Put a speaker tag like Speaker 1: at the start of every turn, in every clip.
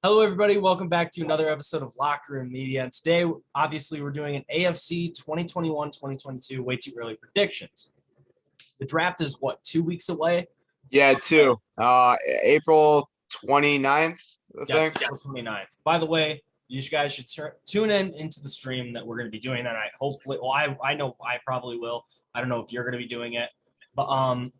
Speaker 1: Hello, everybody. Welcome back to another episode of Locker Room Media. And today, obviously, we're doing an AFC 2021-2022 way too early predictions. The draft is, what, 2 weeks away?
Speaker 2: Yeah, two. April 29th, I think.
Speaker 1: Yes, 29th. By the way, you guys should tune in into the stream that we're going to be doing that night. Hopefully, well, I know I probably will. I don't know if you're going to be doing it. But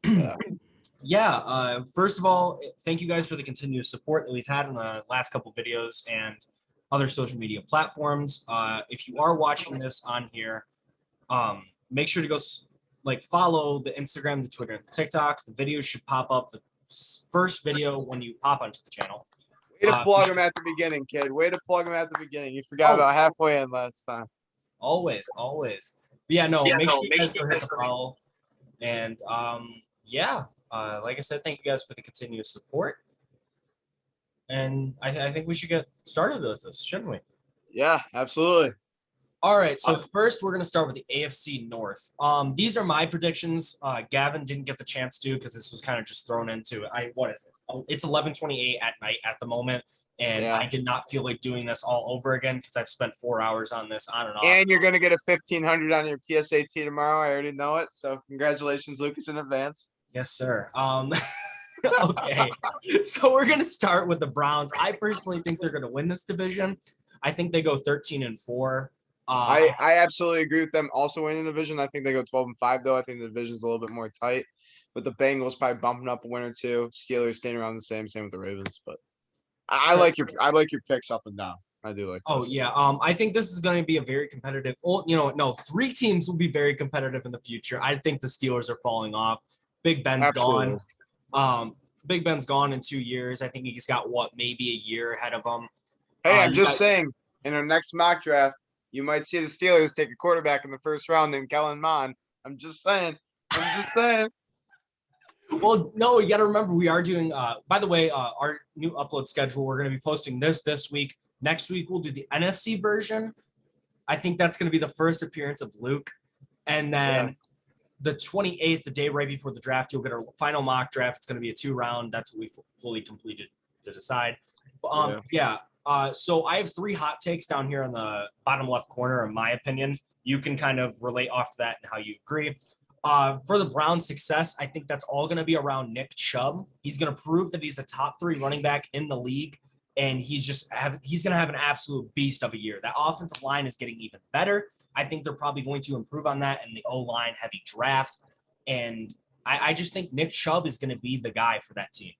Speaker 1: first of all, thank you guys for the continuous support that we've had in the last couple videos and other social media platforms. If you are watching this on here, make sure to go follow the Instagram, the Twitter, the TikTok. The videos should pop up the first video when you pop onto the channel.
Speaker 2: Way to plug them at the beginning, kid. Way to plug them at the beginning. You forgot about halfway in last time.
Speaker 1: Always. But yeah, make sure you guys go hit the follow. And like I said, thank you guys for the continuous support. And I think we should get started with this, shouldn't we?
Speaker 2: Yeah, absolutely.
Speaker 1: All right, so first we're going to start with the AFC North. These are my predictions. Gavin didn't get the chance to because this was kind of just thrown into it. What is it? It's 11:28 at night at the moment, and I did not feel like doing this all over again because I've spent 4 hours on this on and off.
Speaker 2: And you're going to get a 1,500 on your PSAT tomorrow. I already know it, so congratulations, Lucas, in advance.
Speaker 1: Yes, sir. Okay, so we're going to start with the Browns. I personally think they're going to win this division. I think they go 13-4.
Speaker 2: I absolutely agree with them also winning the division. I think they go 12-5 though. I think the division's a little bit more tight. With the Bengals probably bumping up a win or two. Steelers staying around the same with the Ravens. But I like your picks up and down. I do like
Speaker 1: this. I think this is going to be a very competitive. Well, three teams will be very competitive in the future. I think the Steelers are falling off. Big Ben's gone. Big Ben's gone in 2 years. I think he's got maybe a year ahead of him.
Speaker 2: Hey, I'm just saying, in our next mock draft, you might see the Steelers take a quarterback in the first round named Kellen Mond. I'm just saying.
Speaker 1: Well, no, you got to remember we are doing. By the way, our new upload schedule. We're going to be posting this week. Next week we'll do the NFC version. I think that's going to be the first appearance of Luke, and then the 28th, the day right before the draft, you'll get our final mock draft. It's going to be a 2-round. That's what we fully completed to decide. So I have 3 hot takes down here on the bottom left corner, in my opinion. You can kind of relate off to that and how you agree. For the Browns' success, I think that's all going to be around Nick Chubb. He's going to prove that he's a top 3 running back in the league, and he's going to have an absolute beast of a year. That offensive line is getting even better. I think they're probably going to improve on that in the O-line heavy drafts, and I just think Nick Chubb is going to be the guy for that team.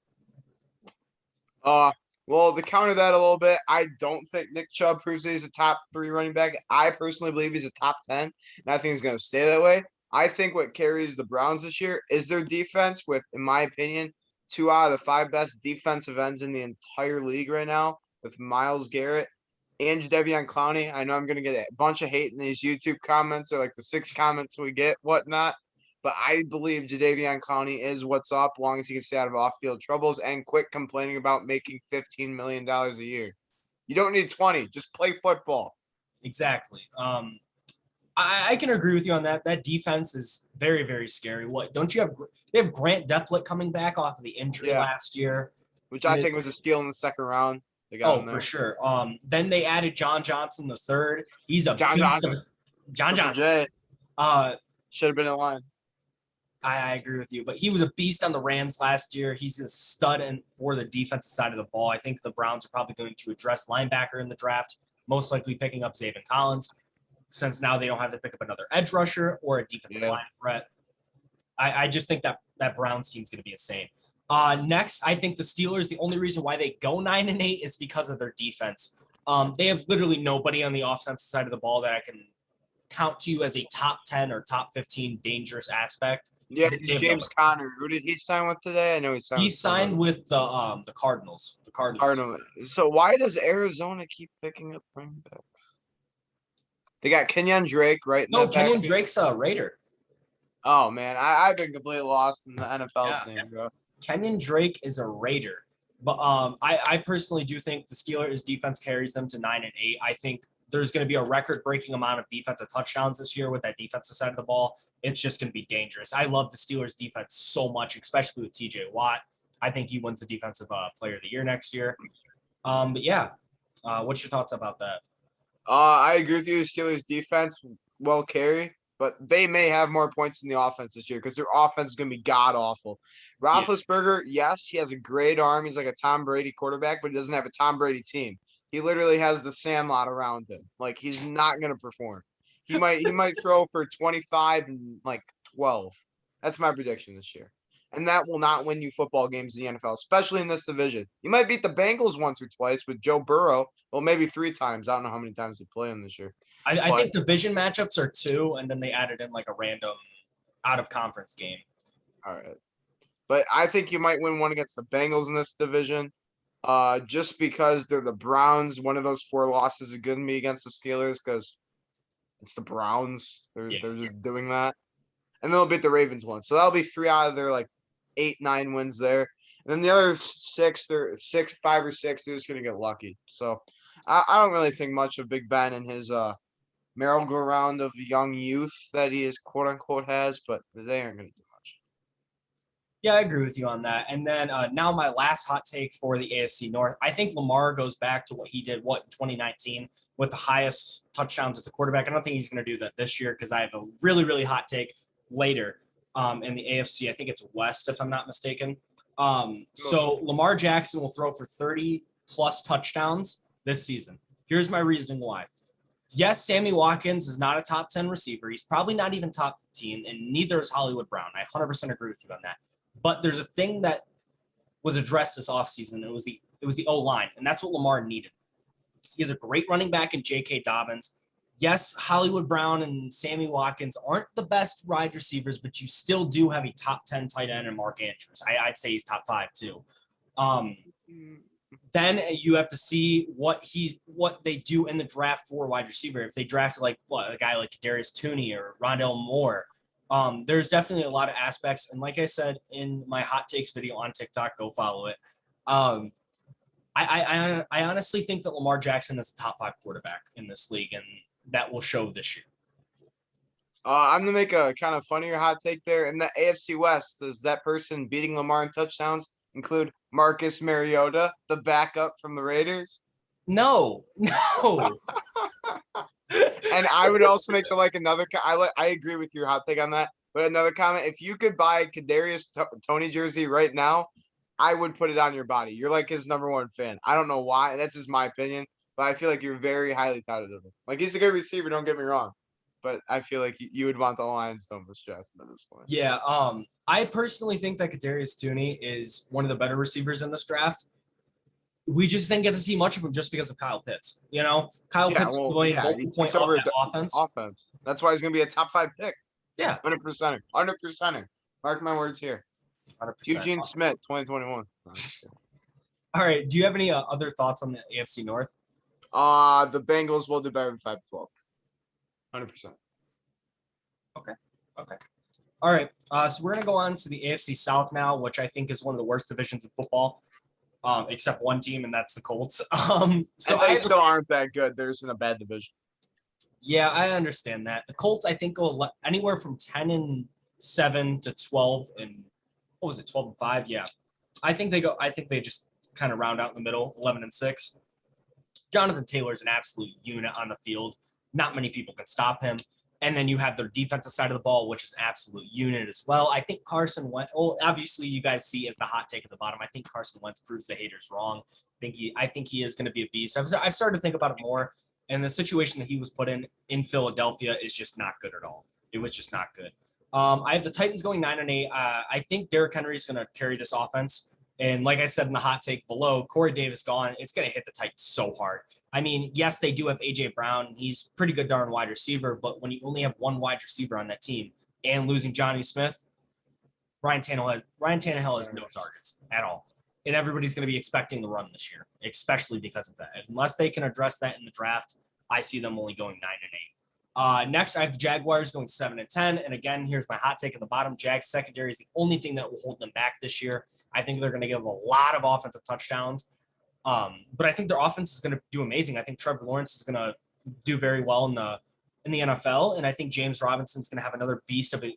Speaker 2: Well, to counter that a little bit, I don't think Nick Chubb proves that he's a top 3 running back. I personally believe he's a top 10, and I think he's going to stay that way. I think what carries the Browns this year is their defense with, in my opinion, 2 out of the 5 best defensive ends in the entire league right now with Myles Garrett and Jadeveon Clowney. I know I'm going to get a bunch of hate in these YouTube comments or like the 6 comments we get, whatnot. But I believe Jadeveon Clowney is what's up as long as he can stay out of off-field troubles and quit complaining about making $15 million a year. You don't need 20. Just play football.
Speaker 1: Exactly. I can agree with you on that. That defense is very, very scary. They have Grant Delpit coming back off of the injury last year.
Speaker 2: Which I think was a steal in the second round. They got him there.
Speaker 1: For sure. Then they added John Johnson III. He's a
Speaker 2: John Johnson.
Speaker 1: John Johnson.
Speaker 2: Should have been in line.
Speaker 1: I agree with you, but he was a beast on the Rams last year. He's a stud for the defensive side of the ball. I think the Browns are probably going to address linebacker in the draft, most likely picking up Zaven Collins, since now they don't have to pick up another edge rusher or a defensive line threat. I just think that Browns team's going to be insane. Next, I think the Steelers, the only reason why they go 9-8 is because of their defense. They have literally nobody on the offensive side of the ball that I can count to you as a top 10 or top 15 dangerous aspect.
Speaker 2: Yeah, James Conner. Who did he sign with today? I know he
Speaker 1: signed with the Cardinals. The Cardinals.
Speaker 2: So why does Arizona keep picking up running backs? They got Kenyon Drake, right?
Speaker 1: No, Kenyon Drake's a Raider.
Speaker 2: Oh man, I've been completely lost in the NFL scene, bro.
Speaker 1: Kenyon Drake is a Raider, but I personally do think the Steelers' defense carries them to 9-8. I think there's going to be a record-breaking amount of defensive touchdowns this year with that defensive side of the ball. It's just going to be dangerous. I love the Steelers' defense so much, especially with TJ Watt. I think he wins the Defensive Player of the Year next year. But yeah, what's your thoughts about that?
Speaker 2: I agree with you. Steelers defense will carry, but they may have more points in the offense this year because their offense is going to be god awful.
Speaker 1: Yeah.
Speaker 2: Roethlisberger, yes, he has a great arm. He's like a Tom Brady quarterback, but he doesn't have a Tom Brady team. He literally has the Sandlot around him. Like he's not going to perform. He might throw for 25 and like 12. That's my prediction this year. And that will not win you football games in the NFL, especially in this division. You might beat the Bengals once or twice with Joe Burrow. Well, maybe 3 times. I don't know how many times they play him this year.
Speaker 1: I
Speaker 2: But
Speaker 1: think division matchups are 2, and then they added in like a random out of conference game.
Speaker 2: all right. But I think you might win one against the Bengals in this division. Just because they're the Browns. One of those 4 losses is going to be against the Steelers because it's the Browns. They're
Speaker 1: Yeah.
Speaker 2: they're just doing that. And they'll beat the Ravens once. So that'll be 3 out of their like 8, 9 wins there. And then the other 6, they're 6, 5 or 6, they're just gonna get lucky. So I don't really think much of Big Ben and his merry-go-round of young youth that he is quote unquote has, but they aren't gonna do much.
Speaker 1: Yeah, I agree with you on that. And then now my last hot take for the AFC North. I think Lamar goes back to what he did, in 2019 with the highest touchdowns as a quarterback. I don't think he's going to do that this year because I have a really, really hot take later in the AFC. I think it's West, if I'm not mistaken. So Lamar Jackson will throw for 30 plus touchdowns this season. Here's my reasoning why. Yes, Sammy Watkins is not a top 10 receiver. He's probably not even top 15, and neither is Hollywood Brown. I 100% agree with you on that. But there's a thing that was addressed this offseason. It was the O-line, and that's what Lamar needed. He has a great running back in J.K. Dobbins. Yes, Hollywood Brown and Sammy Watkins aren't the best wide receivers, but you still do have a top 10 tight end in Mark Andrews. I'd say he's top 5 too. Then you have to see what they do in the draft for wide receiver. If they drafted a guy like Darius Tooney or Rondell Moore, there's definitely a lot of aspects. And like I said in my hot takes video on TikTok, go follow it. I honestly think that Lamar Jackson is a top 5 quarterback in this league, and that will show this year.
Speaker 2: I'm gonna make a kind of funnier hot take there. In the AFC West, does that person beating Lamar in touchdowns include Marcus Mariota, the backup from the Raiders?
Speaker 1: No.
Speaker 2: And I would also make another. I agree with your hot take on that. But another comment: if you could buy Kadarius Tony jersey right now, I would put it on your body. You're like his #1 fan. I don't know why. That's just my opinion. But I feel like you're very highly touted of him. Like he's a good receiver. Don't get me wrong. But I feel like you would want the Lions to almost draft him at this point.
Speaker 1: Yeah. I personally think that Kadarius Tooney is one of the better receivers in this draft. We just didn't get to see much of him just because of Kyle Pitts. Kyle Pitts going vocal point off that offense.
Speaker 2: That's why he's going to be a top 5 pick.
Speaker 1: Yeah.
Speaker 2: 100%. 100%. Mark my words here.
Speaker 1: 100%.
Speaker 2: Eugene Smith, 2021.
Speaker 1: All right. Do you have any other thoughts on the AFC North?
Speaker 2: The Bengals will do better than 5-12. 100%.
Speaker 1: Okay. All right. So we're going to go on to the AFC South now, which I think is one of the worst divisions in football. Except one team, and that's the Colts.
Speaker 2: So they still aren't that good. They're just in a bad division.
Speaker 1: Yeah, I understand that. The Colts, I think, go anywhere from 10-7 to 12 and 12-5. Yeah, I think they just kind of round out in the middle, 11-6. Jonathan Taylor's an absolute unit on the field. Not many people can stop him. And then you have their defensive side of the ball, which is an absolute unit as well. I think Carson Wentz, obviously you guys see as the hot take at the bottom. I think Carson Wentz proves the haters wrong. I think he is going to be a beast. I've started to think about it more. And the situation that he was put in Philadelphia is just not good at all. It was just not good. I have the Titans going 9-8. I think Derrick Henry is going to carry this offense. And like I said in the hot take below, Corey Davis gone, it's going to hit the Titans so hard. I mean, yes, they do have A.J. Brown. He's pretty good darn wide receiver, but when you only have one wide receiver on that team and losing Johnny Smith, Ryan Tannehill has no targets at all. And everybody's going to be expecting the run this year, especially because of that. Unless they can address that in the draft, I see them only going 9-8. Next, I have the Jaguars going 7-10. And again, here's my hot take at the bottom. Jags secondary is the only thing that will hold them back this year. I think they're going to give a lot of offensive touchdowns. But I think their offense is going to do amazing. I think Trevor Lawrence is going to do very well in the NFL. And I think James Robinson's going to have another beast of a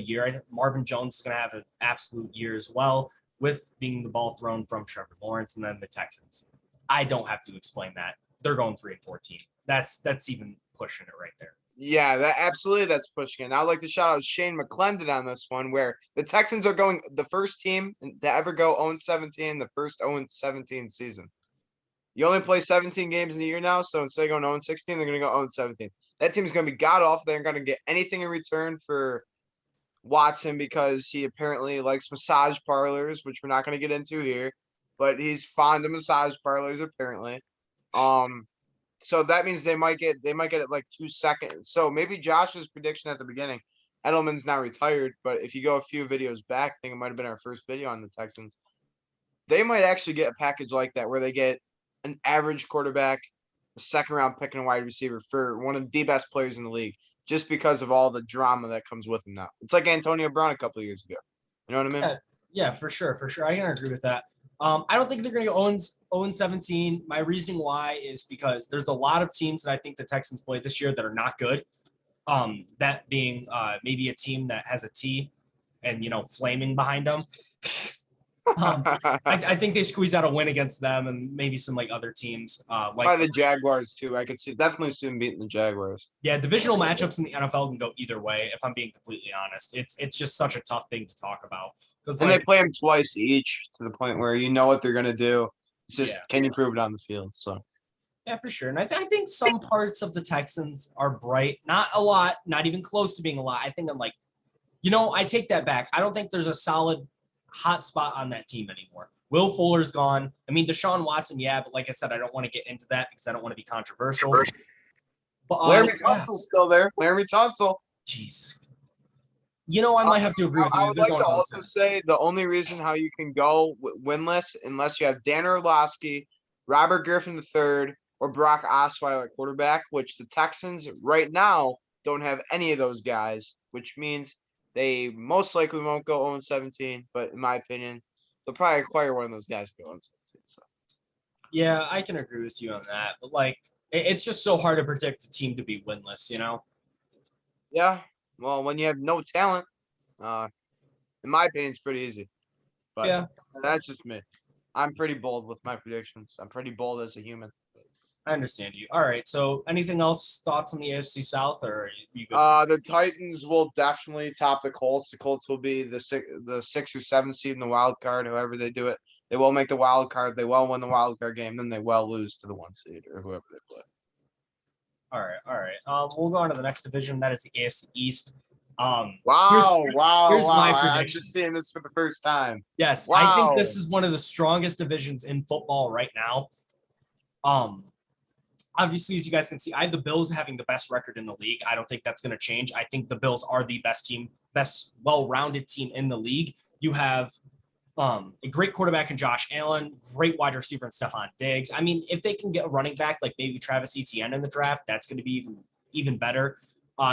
Speaker 1: year. I think Marvin Jones is going to have an absolute year as well, with being the ball thrown from Trevor Lawrence and then the Texans. I don't have to explain that. They're going 3-14. That's even pushing it right there.
Speaker 2: Yeah, that's pushing it. I'd like to shout out Shane McClendon on this one, where the Texans are going the first team to ever go 0-17, the first 0-17 season. You only play 17 games in a year now, so instead of going 0-16, they're going to go 0-17. That team's going to be god awful. They're going to get anything in return for Watson because he apparently likes massage parlors, which we're not going to get into here, but he's fond of massage parlors apparently. So that means they might get it like 2 seconds. So maybe Josh's prediction at the beginning, Edelman's now retired, but if you go a few videos back, I think it might have been our first video on the Texans. They might actually get a package like that where they get an average quarterback, a second round pick, and a wide receiver for one of the best players in the league, just because of all the drama that comes with him now. It's like Antonio Brown a couple of years ago. You know what I mean?
Speaker 1: Yeah, for sure. I can agree with that. I don't think they're going to go 0-17. My reasoning why is because there's a lot of teams that I think the Texans play this year that are not good. That being maybe a team that has a T and, flaming behind them. I think they squeeze out a win against them and maybe some other teams.
Speaker 2: By the Jaguars too. I could definitely see them beating the Jaguars.
Speaker 1: Yeah, divisional matchups in the NFL can go either way. If I'm being completely honest, it's just such a tough thing to talk about.
Speaker 2: And they play them twice each to the point where you know what they're gonna do. It's just can you prove it on the field? So.
Speaker 1: Yeah, for sure. And I think some parts of the Texans are bright. Not a lot, not even close to being a lot. I think I take that back. I don't think there's a solid hot spot on that team anymore. Will Fuller's gone. I mean, Deshaun Watson, yeah, but like I said, I don't want to get into that because I don't want to be controversial. But
Speaker 2: Laramie Tunsil's still there. Laramie Tunsil.
Speaker 1: Jesus. I might have to agree with you.
Speaker 2: I would like to also say the only reason how you can go winless unless you have Dan Orlovsky, Robert Griffin III, or Brock Osweiler at quarterback, which the Texans right now don't have any of those guys, which means they most likely won't go 0-17, but in my opinion, they'll probably acquire one of those guys to go 0-17. So.
Speaker 1: Yeah, I can agree with you on that. But it's just so hard to predict a team to be winless,
Speaker 2: Yeah. Well, when you have no talent, in my opinion, it's pretty easy. But yeah, that's just me. I'm pretty bold with my predictions. I'm pretty bold as a human.
Speaker 1: I understand you. All right. So anything else, thoughts on the AFC South or are you good?
Speaker 2: The Titans will definitely top the Colts. The Colts will be the 6 or 7 seed in the wild card, however they do it. They will make the wild card. They will win the wild card game. Then they will lose to the 1 seed or whoever they play.
Speaker 1: All right. We'll go on to the next division. That is the AFC East.
Speaker 2: Wow.
Speaker 1: Here's my prediction.
Speaker 2: I'm just seeing this for the first time.
Speaker 1: Yes. Wow. I think this is one of the strongest divisions in football right now. Obviously, as you guys can see, I have the Bills having the best record in the league. I don't think that's going to change. I think the Bills are the best well-rounded team in the league. You have a great quarterback in Josh Allen, great wide receiver in Stephon Diggs. I mean, if they can get a running back like maybe Travis Etienne in the draft, that's going to be even better.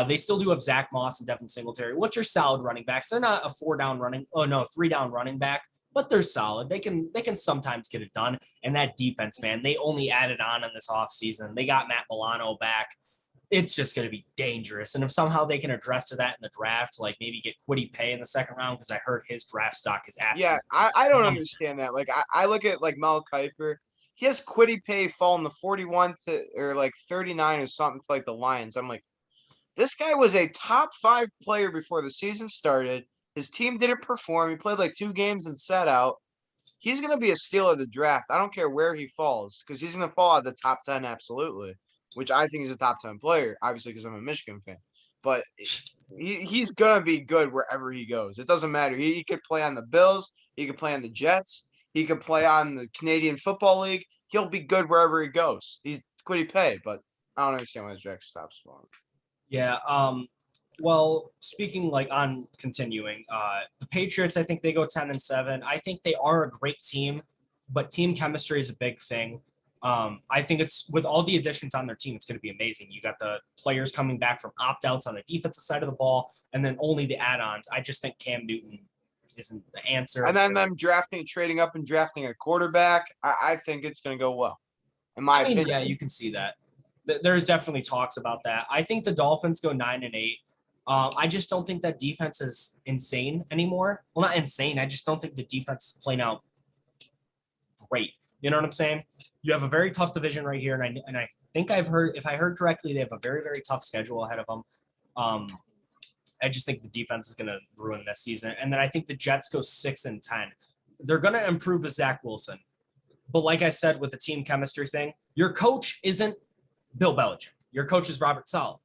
Speaker 1: They still do have Zach Moss and Devin Singletary, which are solid running backs. They're not a 3-down running back, but they're solid. They can sometimes get it done. And that defense, man, they only added on in this offseason. They got Matt Milano back. It's just going to be dangerous. And if somehow they can address to that in the draft, like maybe get Kwity Paye in the second round, because I heard his draft stock is absolutely.
Speaker 2: Yeah, I don't understand that. I look at Mel Kiper. He has Kwity Paye falling the 41 to or 39 or something to the Lions. I'm like, this guy was a top 5 player before the season started. His team didn't perform. He played 2 games and sat out. He's going to be a steal of the draft. I don't care where he falls because he's going to fall out of the top 10 absolutely, which I think he's a top 10 player, obviously because I'm a Michigan fan. But he's going to be good wherever he goes. It doesn't matter. He could play on the Bills. He could play on the Jets. He could play on the Canadian Football League. He'll be good wherever he goes. He's Kwity Paye, but I don't understand why the draft stops for him.
Speaker 1: Yeah. Well, speaking on continuing, the Patriots, I think they go 10-7. I think they are a great team, but team chemistry is a big thing. I think it's with all the additions on their team, it's going to be amazing. You got the players coming back from opt-outs on the defensive side of the ball, and then only the add-ons. I just think Cam Newton isn't the answer.
Speaker 2: And then them trading up and drafting a quarterback. I think it's going to go well. In my opinion.
Speaker 1: Yeah, you can see that. There's definitely talks about that. I think the Dolphins go 9-8. I just don't think that defense is insane anymore. Well, not insane. I just don't think the defense is playing out great. You know what I'm saying? You have a very tough division right here, and I think if I heard correctly, they have a very very tough schedule ahead of them. I just think the defense is going to ruin this season, and then I think the Jets go 6-10. They're going to improve with Zach Wilson, but like I said with the team chemistry thing, your coach isn't Bill Belichick. Your coach is Robert Saleh,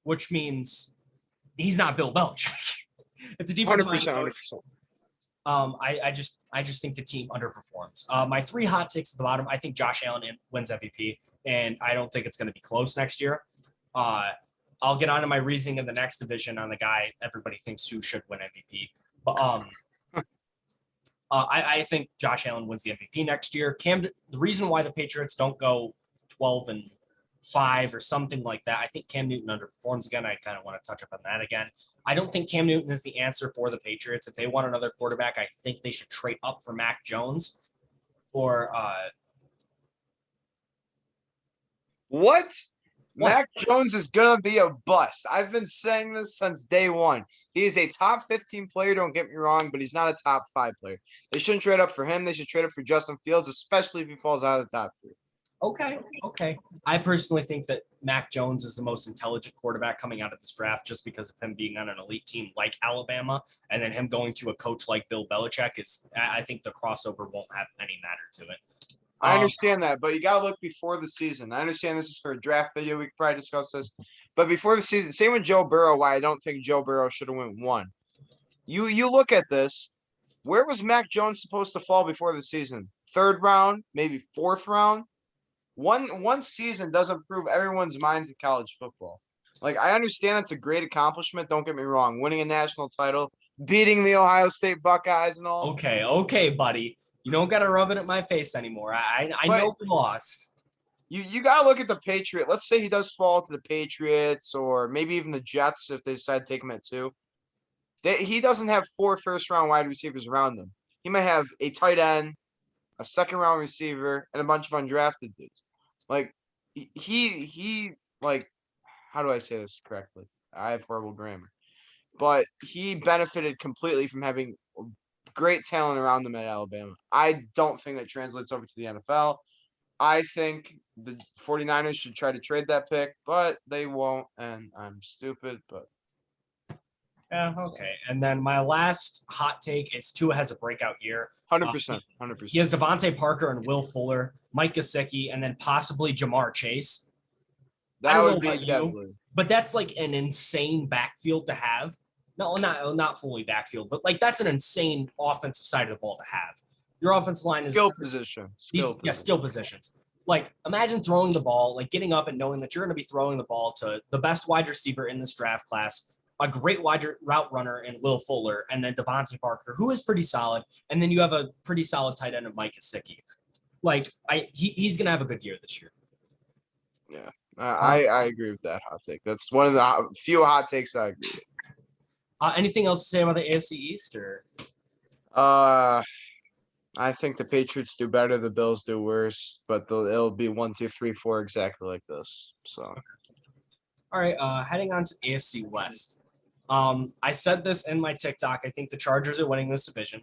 Speaker 1: which means he's not Bill Belichick. It's a defensive
Speaker 2: 100%,
Speaker 1: coach.
Speaker 2: 100%.
Speaker 1: I just think the team underperforms. My 3 hot takes at the bottom. I think Josh Allen wins MVP, and I don't think it's going to be close next year. I'll get on to my reasoning in the next division on the guy everybody thinks who should win MVP. But I think Josh Allen wins the MVP next year. The reason why the Patriots don't go 12-5 or something like that, I think Cam Newton underperforms again. I kind of want to touch up on that again. I don't think Cam Newton is the answer for the Patriots. If they want another quarterback, I think they should trade up for Mac Jones or
Speaker 2: What? Mac Jones is going to be a bust. I've been saying this since day one. He is a top 15 player, don't get me wrong, but he's not a top 5 player. They shouldn't trade up for him. They should trade up for Justin Fields, especially if he falls out of the top 3.
Speaker 1: Okay. I personally think that Mac Jones is the most intelligent quarterback coming out of this draft just because of him being on an elite team like Alabama, and then him going to a coach like Bill Belichick I think the crossover won't have any matter to it.
Speaker 2: I understand that, but you got to look before the season. I understand this is for a draft video. We could probably discuss this. But before the season, same with Joe Burrow, why I don't think Joe Burrow should have went 1. You look at this. Where was Mac Jones supposed to fall before the season? 3rd round, maybe 4th round? One season doesn't prove everyone's minds in college football. Like, I understand that's a great accomplishment. Don't get me wrong. Winning a national title, beating the Ohio State Buckeyes and all.
Speaker 1: Okay, buddy. You don't got to rub it at my face anymore. I know we lost.
Speaker 2: You got to look at the Patriot. Let's say he does fall to the Patriots or maybe even the Jets if they decide to take him at 2. He doesn't have 4 first-round wide receivers around him. He might have a tight end, a 2nd-round receiver, and a bunch of undrafted dudes. Like, he like, how do I say this correctly? I have horrible grammar. But he benefited completely from having great talent around them at Alabama. I don't think that translates over to the NFL. I think the 49ers should try to trade that pick, but they won't, and I'm stupid, but
Speaker 1: yeah, okay. And then my last hot take is Tua has a breakout year.
Speaker 2: 100%. 100%.
Speaker 1: He has Devontae Parker and Will Fuller, Mike Gesicki, and then possibly Jamar Chase.
Speaker 2: That would be deadly.
Speaker 1: But that's like an insane backfield to have. No, not fully backfield, but like that's an insane offensive side of the ball to have. Your offensive line is
Speaker 2: skill position.
Speaker 1: Skill positions. Like imagine throwing the ball, like getting up and knowing that you're going to be throwing the ball to the best wide receiver in this draft class, a great wide route runner in Will Fuller, and then Devontae Parker, who is pretty solid, and then you have a pretty solid tight end of Mike Gesicki. Like he's going to have a good year this year.
Speaker 2: Yeah, I agree with that hot take. That's one of the few hot takes I agree with.
Speaker 1: Anything else to say about the AFC East or?
Speaker 2: I think the Patriots do better, the Bills do worse, but it'll be 1, 2, 3, 4 exactly like this. So,
Speaker 1: all right, heading on to AFC West. I said this in my TikTok. I think the Chargers are winning this division,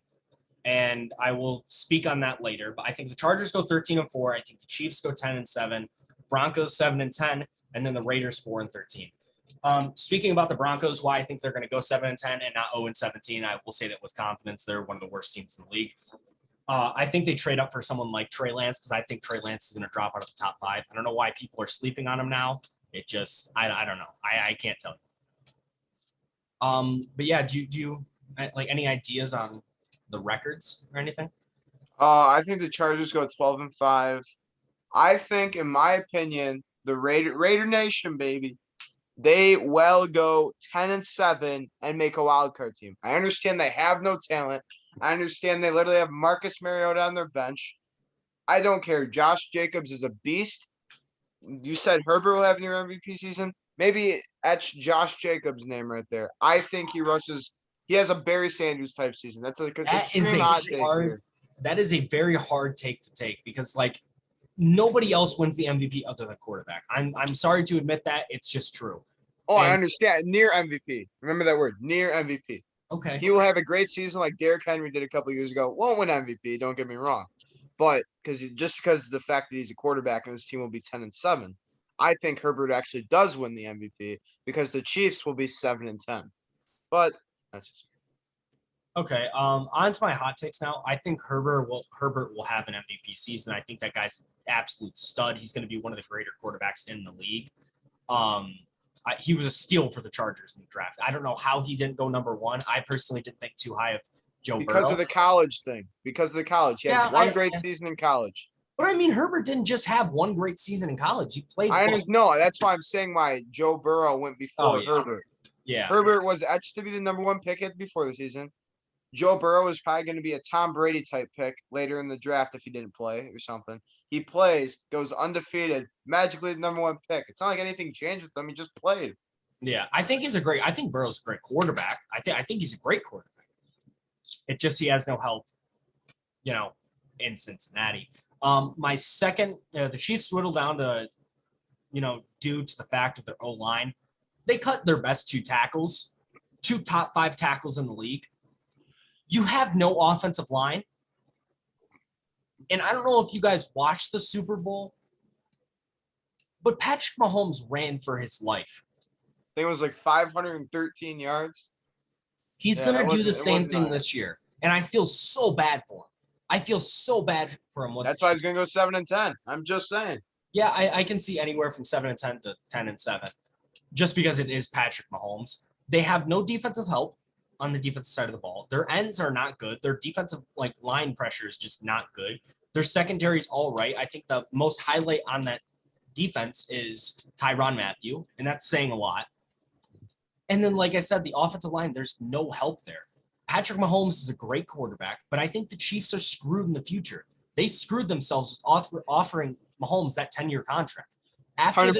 Speaker 1: and I will speak on that later. But I think the Chargers go 13-4. I think the Chiefs go 10-7, Broncos 7-10, and then the Raiders 4-13. Speaking about the Broncos, why I think they're going to go 7-10 and not 0-17, I will say that with confidence. They're one of the worst teams in the league. I think they trade up for someone like Trey Lance because I think Trey Lance is going to drop out of the top 5. I don't know why people are sleeping on him now. It just, I don't know. I can't tell you. But yeah, do you like any ideas on the records or anything?
Speaker 2: I think the Chargers go 12-5. I think, in my opinion, the Raider Nation, baby, they will go 10-7 and make a wild card team. I understand they have no talent. I understand they literally have Marcus Mariota on their bench. I don't care. Josh Jacobs is a beast. You said Herbert will have your MVP season. Maybe etch Josh Jacobs' name right there. I think he has a Barry Sanders type season. That's an extreme hot take here.
Speaker 1: That is a very hard take to take because like nobody else wins the MVP other than quarterback. I'm sorry to admit that. It's just true.
Speaker 2: Oh, I understand. Near MVP. Remember that word. Near MVP.
Speaker 1: Okay.
Speaker 2: He will have a great season like Derrick Henry did a couple years ago. Won't win MVP, don't get me wrong. But because of the fact that he's a quarterback and his team will be 10-7, I think Herbert actually does win the MVP because the Chiefs will be 7-10. But that's just
Speaker 1: Okay. On to my hot takes now. I think Herbert will have an MVP season. I think that guy's an absolute stud. He's going to be one of the greater quarterbacks in the league. He was a steal for the Chargers in the draft. I don't know how he didn't go number one. I personally didn't think too high of Joe
Speaker 2: because
Speaker 1: Burrow.
Speaker 2: of the college thing. Because of the college. He had one great season in college.
Speaker 1: But I mean, Herbert didn't just have one great season in college. He played.
Speaker 2: I understand. No, that's why I'm saying why Joe Burrow went before Herbert.
Speaker 1: Yeah.
Speaker 2: Herbert was etched to be the number one pick before the season. Joe Burrow is probably going to be a Tom Brady type pick later in the draft if he didn't play or something. He plays, goes undefeated, magically the number one pick. It's not like anything changed with him. He just played.
Speaker 1: Yeah, I think Burrow's a great quarterback. I think he's a great quarterback. It just he has no help, in Cincinnati. My second, the Chiefs whittled down to, due to the fact of their O-line, they cut their best two top 5 tackles in the league. You have no offensive line. And I don't know if you guys watched the Super Bowl, but Patrick Mahomes ran for his life.
Speaker 2: I think it was like 513 yards.
Speaker 1: He's going to do the same thing this year. And I feel so bad for him. I feel so bad for him.
Speaker 2: That's why he's going to go 7-10. I'm just saying.
Speaker 1: Yeah, I can see anywhere from 7-10 to 10-7, just because it is Patrick Mahomes. They have no defensive help on the defensive side of the ball. Their ends are not good. Their defensive line pressure is just not good. Their secondary is all right. I think the most highlight on that defense is Tyrann Mathieu, and that's saying a lot. And then, like I said, the offensive line, there's no help there. Patrick Mahomes is a great quarterback, but I think the Chiefs are screwed in the future. They screwed themselves offering Mahomes that 10-year contract. After
Speaker 2: 100%.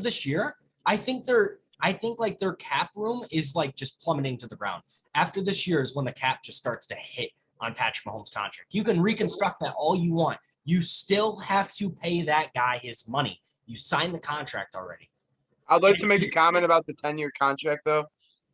Speaker 1: this year, I think their cap room is just plummeting to the ground. After this year is when the cap just starts to hit on Patrick Mahomes' contract. You can reconstruct that all you want. You still have to pay that guy his money. You signed the contract already.
Speaker 2: I'd like to make a comment about the 10-year contract, though.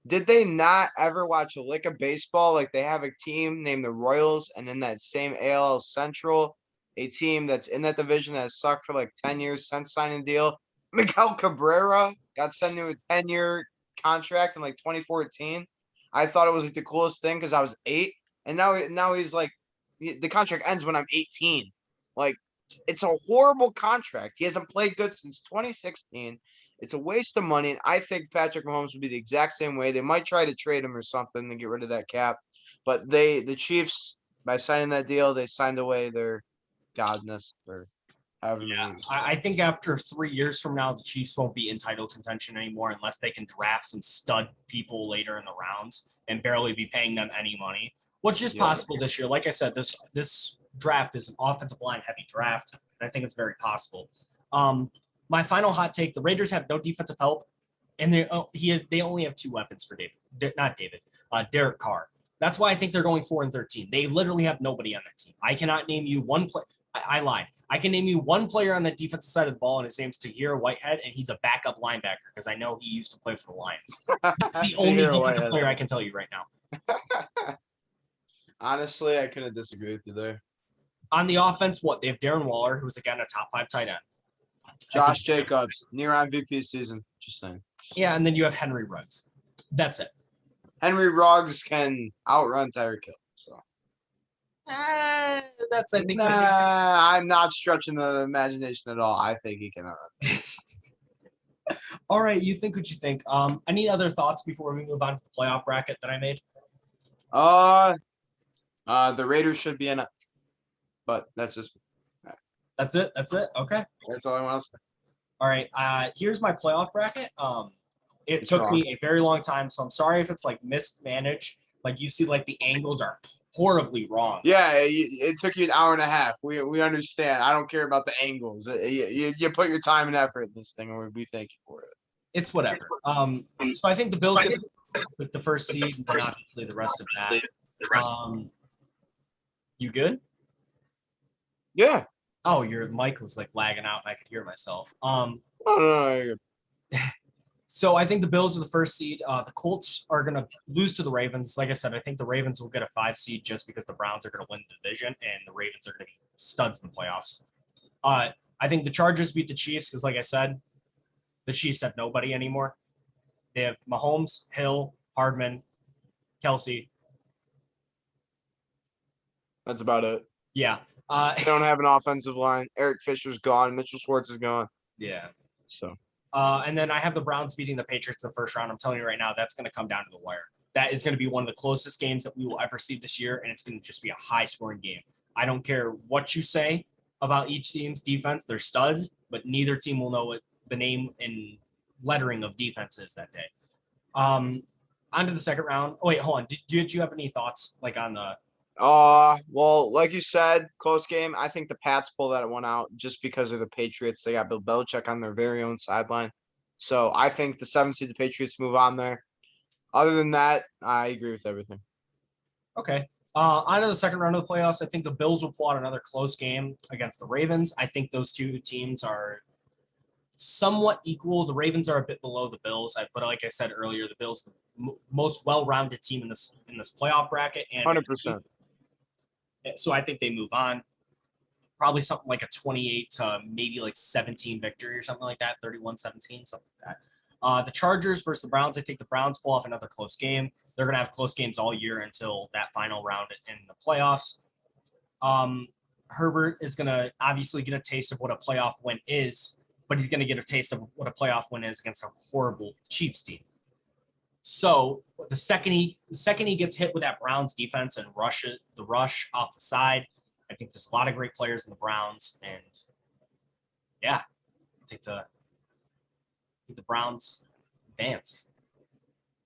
Speaker 2: Did they not ever watch a lick of baseball? Like they have a team named the Royals, and in that same AL Central, a team that's in that division that has sucked for 10 years since signing a deal. Miguel Cabrera got sent to a 10-year contract in 2014. I thought it was the coolest thing because I was 8, and now he's the contract ends when I'm 18. It's a horrible contract. He hasn't played good since 2016. It's a waste of money, and I think Patrick Mahomes would be the exact same way. They might try to trade him or something to get rid of that cap, but the Chiefs, by signing that deal, they signed away their godness or however.
Speaker 1: Yeah, I think after 3 years from now, the Chiefs won't be in title contention anymore unless they can draft some stud people later in the rounds and barely be paying them any money, which is possible this year. Like I said, this draft is an offensive line heavy draft, and I think it's very possible. My final hot take: the Raiders have no defensive help, and they only have 2 weapons for Derek Carr. That's why I think they're going 4-13. They literally have nobody on that team. I cannot name you one player. I lied. I can name you one player on the defensive side of the ball, and his name's Tahir Whitehead, and he's a backup linebacker because I know he used to play for the Lions. That's the only defensive player I can tell you right now.
Speaker 2: Honestly, I couldn't disagree with you there.
Speaker 1: On the offense, they have Darren Waller, who's again a top 5 tight end.
Speaker 2: Josh Jacobs, near MVP season. Just saying.
Speaker 1: Yeah, and then you have Henry Ruggs. That's it.
Speaker 2: Henry Ruggs can outrun Tyreek Hill. So.
Speaker 1: That's I think.
Speaker 2: I'm not stretching the imagination at all. I think he can outrun.
Speaker 1: All right, you think what you think. Any other thoughts before we move on to the playoff bracket that I made?
Speaker 2: The Raiders should be in it, but that's just.
Speaker 1: That's it. Okay.
Speaker 2: That's all I want to say.
Speaker 1: All right. Here's my playoff bracket. It took me a very long time, so I'm sorry if it's mismanaged. You see, the angles are horribly wrong.
Speaker 2: Yeah, it took you an hour and a half. We understand. I don't care about the angles. You put your time and effort in this thing, and we thank you for it.
Speaker 1: It's whatever. So I think the Bills get with the first seed, and then obviously the rest of that. You good?
Speaker 2: Yeah.
Speaker 1: Oh, your mic was lagging out, and I could hear myself.
Speaker 2: Oh, no.
Speaker 1: So I think the Bills are the first seed. The Colts are going to lose to the Ravens. Like I said, I think the Ravens will get a 5 seed just because the Browns are going to win the division and the Ravens are going to be studs in the playoffs. I think the Chargers beat the Chiefs because, like I said, the Chiefs have nobody anymore. They have Mahomes, Hill, Hardman, Kelsey.
Speaker 2: That's about it.
Speaker 1: Yeah.
Speaker 2: They don't have an offensive line. Eric Fisher's gone. Mitchell Schwartz is gone.
Speaker 1: Yeah.
Speaker 2: So.
Speaker 1: And then I have the Browns beating the Patriots in the first round. I'm telling you right now, that's going to come down to the wire. That is going to be one of the closest games that we will ever see this year, and it's going to just be a high-scoring game. I don't care what you say about each team's defense. They're studs, but neither team will know what the name and lettering of defense is that day. On to the second round. Oh, wait, hold on. Did you have any thoughts on the
Speaker 2: Well, like you said, close game. I think the Pats pull that one out just because of the Patriots. They got Bill Belichick on their very own sideline. So I think the 7 seed, the Patriots move on there. Other than that, I agree with everything.
Speaker 1: Okay. On to the second round of the playoffs. I think the Bills will pull out another close game against the Ravens. I think those two teams are somewhat equal. The Ravens are a bit below the Bills, but like I said earlier, the Bills the most well-rounded team in this playoff bracket, and
Speaker 2: 100%.
Speaker 1: so I think they move on. Probably something like a 28 to maybe 17 victory or something like that, 31-17, something like that. The Chargers versus the Browns, I think the Browns pull off another close game. They're going to have close games all year until that final round in the playoffs. Herbert is going to obviously get a taste of what a playoff win is, but he's going to get a taste of what a playoff win is against a horrible Chiefs team. So the second he gets hit with that Browns defense and the rush off the side, I think there's a lot of great players in the Browns, and yeah, I think the Browns advance.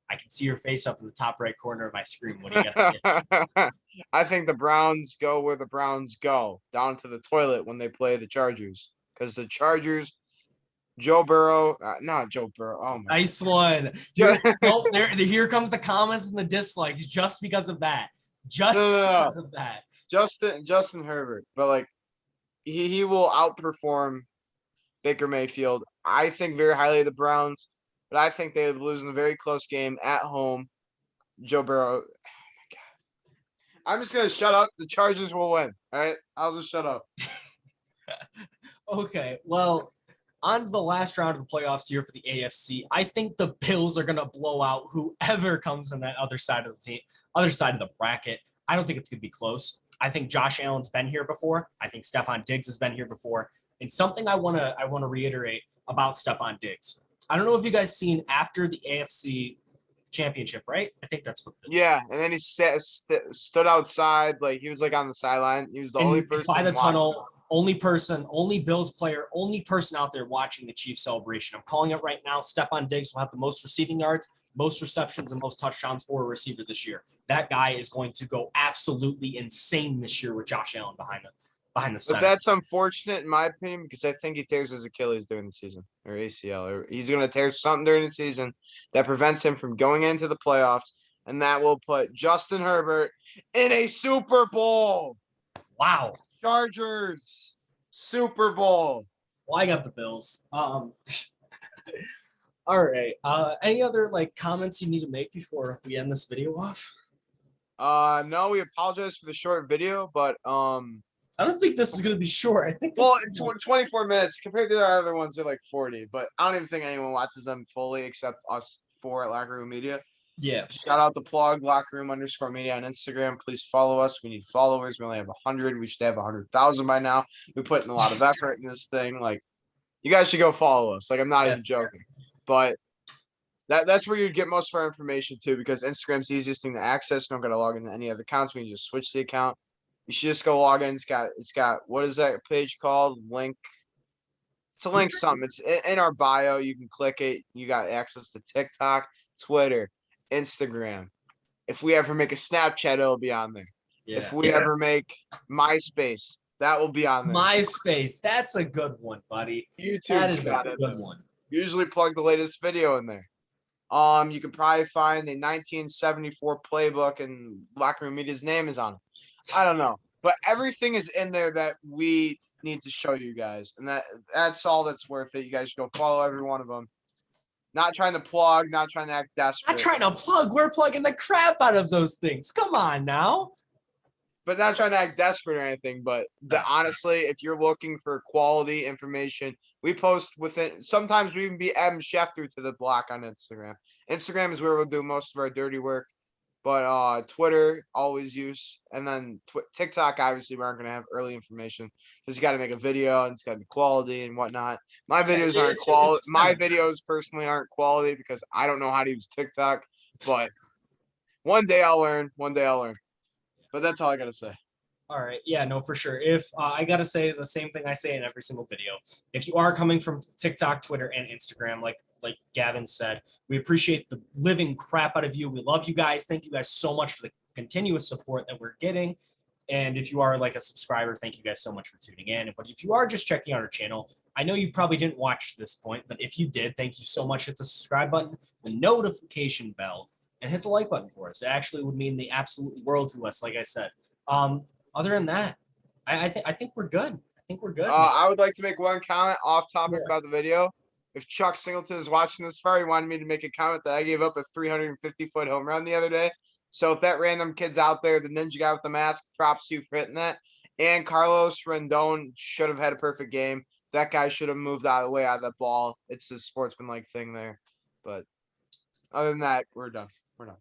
Speaker 1: I can see your face up in the top right corner of my screen. What do you got?
Speaker 2: I think the Browns go where the Browns go, down to the toilet when they play the Chargers. Because the Chargers, Joe Burrow, not Joe Burrow. Oh my!
Speaker 1: Nice one. Here comes the comments and the dislikes just because of that. Because of that.
Speaker 2: Justin Herbert, but he will outperform Baker Mayfield. I think very highly of the Browns, but I think they would lose in a very close game at home. Joe Burrow. Oh my God. I'm just gonna shut up. The Chargers will win. All right, I'll just shut up.
Speaker 1: Okay, well, on to the last round of the playoffs here for the AFC. I think the Bills are gonna blow out whoever comes on that other side of the bracket. I don't think it's gonna be close. I think Josh Allen's been here before. I think Stephon Diggs has been here before. And something I wanna reiterate about Stephon Diggs. I don't know if you guys seen after the AFC championship, right? I think that's what.
Speaker 2: Yeah, and then he stood outside, he was on the sideline. He was the only person
Speaker 1: by the
Speaker 2: watching.
Speaker 1: tunnel. Only Bills player, only person out there watching the Chiefs celebration. I'm calling it right now. Stephon Diggs will have the most receiving yards, most receptions, and most touchdowns for a receiver this year. That guy is going to go absolutely insane this year with Josh Allen behind the center.
Speaker 2: But that's unfortunate in my opinion because I think he tears his Achilles during the season or ACL, or he's going to tear something during the season that prevents him from going into the playoffs, and that will put Justin Herbert in a Super Bowl.
Speaker 1: Wow.
Speaker 2: Chargers Super Bowl.
Speaker 1: Well, I got the Bills. All right. Any other comments you need to make before we end this video off?
Speaker 2: No, we apologize for the short video, but
Speaker 1: I don't think this is going to be short. I think
Speaker 2: it's 24 minutes compared to the other ones. They're 40, but I don't even think anyone watches them fully except us four at Locker Room Media.
Speaker 1: Yeah.
Speaker 2: Shout out the plug, LockerRoom_media on Instagram. Please follow us. We need followers. We only have 100. We should have 100,000 by now. We put in a lot of effort in this thing. You guys should go follow us. I'm not even joking. But that's where you'd get most of our information too, because Instagram's the easiest thing to access. You don't got to log into any other accounts. We can just switch the account. You should just go log in. It's got what is that page called? Link. It's a link something. It's in our bio. You can click it. You got access to TikTok, Twitter, Instagram. If we ever make a Snapchat, it'll be on there. Yeah. If we ever make MySpace, that will be on there.
Speaker 1: MySpace, that's a good one, buddy.
Speaker 2: YouTube's got a good one. Usually plug the latest video in there. You can probably find the 1974 playbook and Locker Room Media's name is on it. I don't know, but everything is in there that we need to show you guys, and that's all that's worth it. You guys should go follow every one of them. Not trying to plug, not trying to act desperate.
Speaker 1: Not trying to plug. We're plugging the crap out of those things. Come on now.
Speaker 2: But not trying to act desperate or anything. But honestly, if you're looking for quality information, we post within. Sometimes we even be Adam Schefter to the block on Instagram. Instagram is where we'll do most of our dirty work. But Twitter always use, and then TikTok. Obviously, we aren't going to have early information because you got to make a video and it's got to be quality and whatnot. My videos aren't quality. My videos personally aren't quality because I don't know how to use TikTok. But one day I'll learn. One day I'll learn. But that's all I got to say.
Speaker 1: All right. Yeah, no, for sure. If I got to say the same thing I say in every single video, if you are coming from TikTok, Twitter, and Instagram, like Gavin said, we appreciate the living crap out of you. We love you guys. Thank you guys so much for the continuous support that we're getting. And if you are like a subscriber, thank you guys so much for tuning in. But if you are just checking out our channel, I know you probably didn't watch this point, but if you did, thank you so much. Hit the subscribe button, the notification bell, and hit the like button for us. It actually would mean the absolute world to us, like I said. Other than that, I think we're good. I think we're good.
Speaker 2: I would like to make one comment off topic about the video. If Chuck Singleton is watching this far, he wanted me to make a comment that I gave up a 350-foot home run the other day. So if that random kid's out there, the ninja guy with the mask, props to you for hitting that. And Carlos Rendon should have had a perfect game. That guy should have moved out of the way out of that ball. It's the sportsman-like thing there. But other than that, we're done. We're done.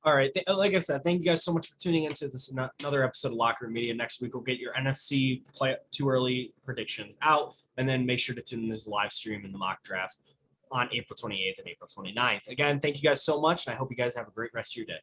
Speaker 1: All right. Like I said, thank you guys so much for tuning into this another episode of Locker Room Media. Next week, we'll get your NFC play too early predictions out, and then make sure to tune in to the live stream and the mock draft on April 28th and April 29th. Again, thank you guys so much, and I hope you guys have a great rest of your day.